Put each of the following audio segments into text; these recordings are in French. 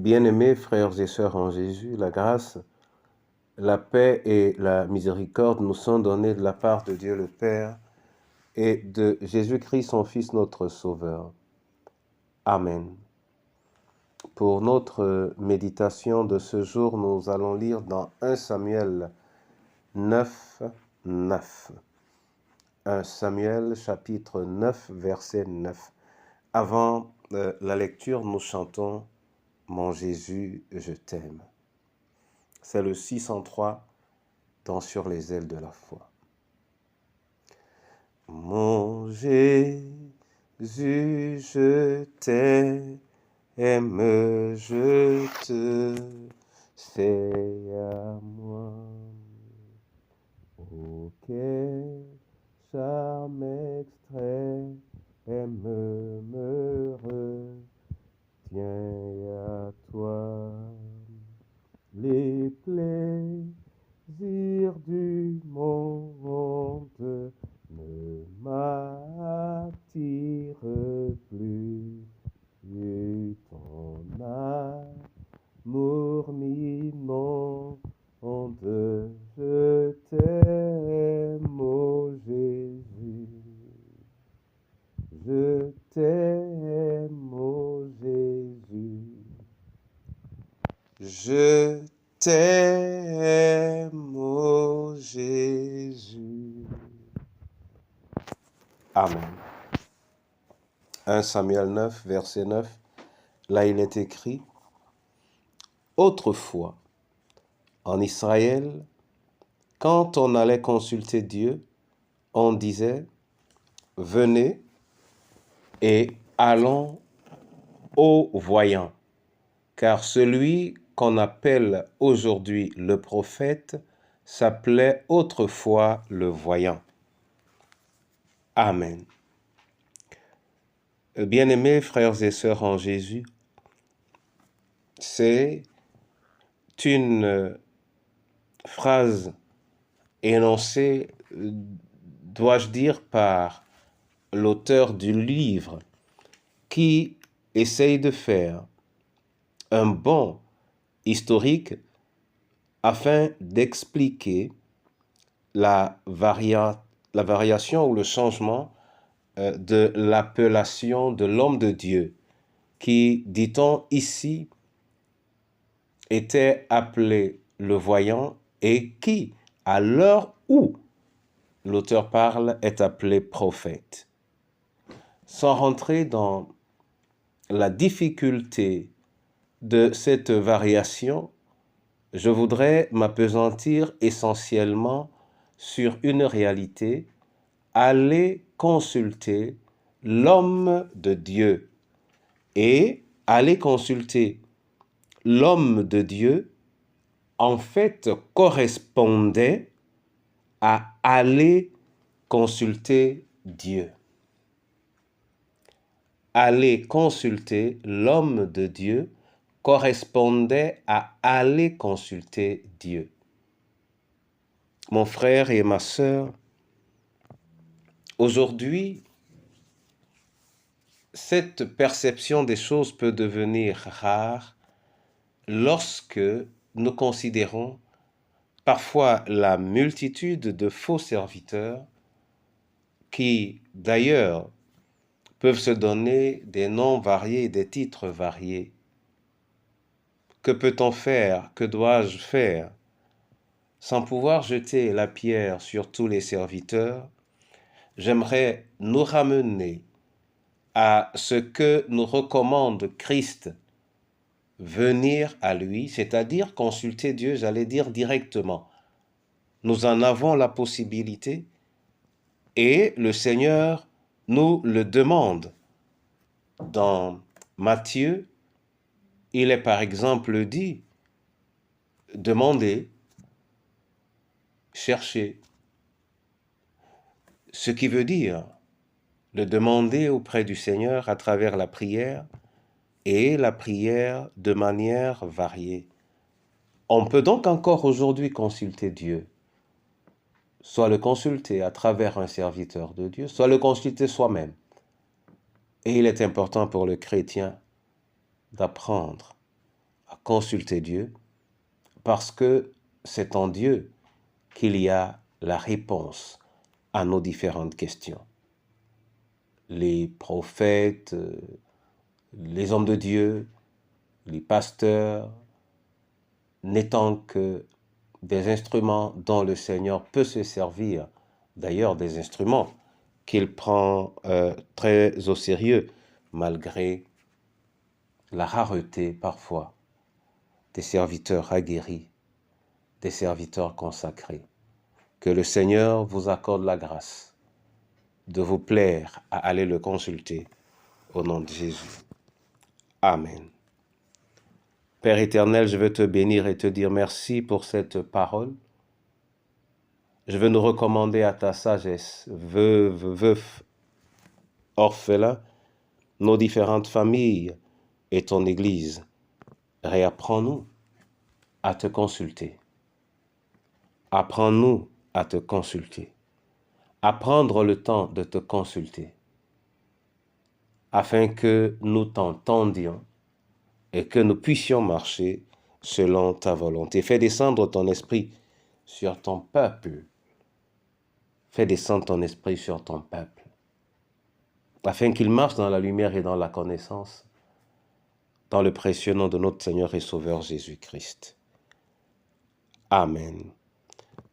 Bien-aimés frères et sœurs en Jésus, la grâce, la paix et la miséricorde nous sont données de la part de Dieu le Père et de Jésus-Christ, son Fils, notre Sauveur. Amen. Pour notre méditation de ce jour, nous allons lire dans 1 Samuel 9, 9. 1 Samuel chapitre 9, verset 9. Avant la lecture, nous chantons « Mon Jésus, je t'aime ». C'est le 603 dans Sur les ailes de la foi. Mon Jésus, je t'aime, je te fais à moi. Auquel charme extrait me retient à toi. Les plaisirs du monde ne m'attirent plus. Ton amour m'inonde, je t'aime, ô Jésus. Je t'aime, ô Jésus. Je t'aime, ô Jésus. Amen. 1 Samuel 9, verset 9. Là, il est écrit: Autrefois, en Israël, quand on allait consulter Dieu, on disait: Venez et allons au voyant, car celui qu'on appelle aujourd'hui le prophète s'appelait autrefois le voyant. Amen. Bien-aimés frères et sœurs en Jésus, c'est une phrase énoncée, dois-je dire, par l'auteur du livre qui essaye de faire un bond historique afin d'expliquer la variation ou le changement de l'appellation de l'homme de Dieu qui, dit-on ici, était appelé le voyant et qui, à l'heure où l'auteur parle, est appelé prophète. Sans rentrer dans la difficulté de cette variation, je voudrais m'appesantir essentiellement sur une réalité: aller consulter l'homme de Dieu. Et aller consulter l'homme de Dieu, en fait, correspondait à aller consulter Dieu. Aller consulter l'homme de Dieu correspondait à aller consulter Dieu. Mon frère et ma sœur, aujourd'hui, cette perception des choses peut devenir rare lorsque nous considérons parfois la multitude de faux serviteurs qui, d'ailleurs, peuvent se donner des noms variés, des titres variés. Que peut-on faire? Que dois-je faire? Sans pouvoir jeter la pierre sur tous les serviteurs, j'aimerais nous ramener à ce que nous recommande Christ: venir à lui, c'est-à-dire consulter Dieu, j'allais dire directement. Nous en avons la possibilité et le Seigneur nous le demande. Dans Matthieu, il est par exemple dit: demandez, cherchez. Ce qui veut dire le demander auprès du Seigneur à travers la prière, et la prière de manière variée. On peut donc encore aujourd'hui consulter Dieu, soit le consulter à travers un serviteur de Dieu, soit le consulter soi-même. Et il est important pour le chrétien d'apprendre consulter Dieu parce que c'est en Dieu qu'il y a la réponse à nos différentes questions. Les prophètes, les hommes de Dieu, les pasteurs, n'étant que des instruments dont le Seigneur peut se servir, d'ailleurs des instruments qu'il prend très au sérieux, malgré la rareté parfois des serviteurs aguerris, des serviteurs consacrés. Que le Seigneur vous accorde la grâce de vous plaire à aller le consulter au nom de Jésus. Amen. Père éternel, je veux te bénir et te dire merci pour cette parole. Je veux nous recommander à ta sagesse, veufs, orphelins, nos différentes familles et ton Église. Réapprends-nous à te consulter. Apprends-nous à te consulter. À prendre le temps de te consulter, afin que nous t'entendions et que nous puissions marcher selon ta volonté. Fais descendre ton esprit sur ton peuple. Fais descendre ton esprit sur ton peuple, afin qu'il marche dans la lumière et dans la connaissance, dans le précieux nom de notre Seigneur et Sauveur Jésus-Christ. Amen.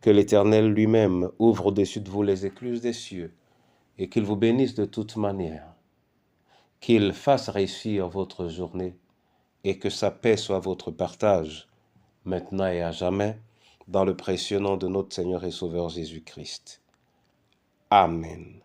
Que l'Éternel lui-même ouvre au-dessus de vous les écluses des cieux et qu'il vous bénisse de toute manière, qu'il fasse réussir votre journée et que sa paix soit votre partage, maintenant et à jamais, dans le précieux nom de notre Seigneur et Sauveur Jésus-Christ. Amen.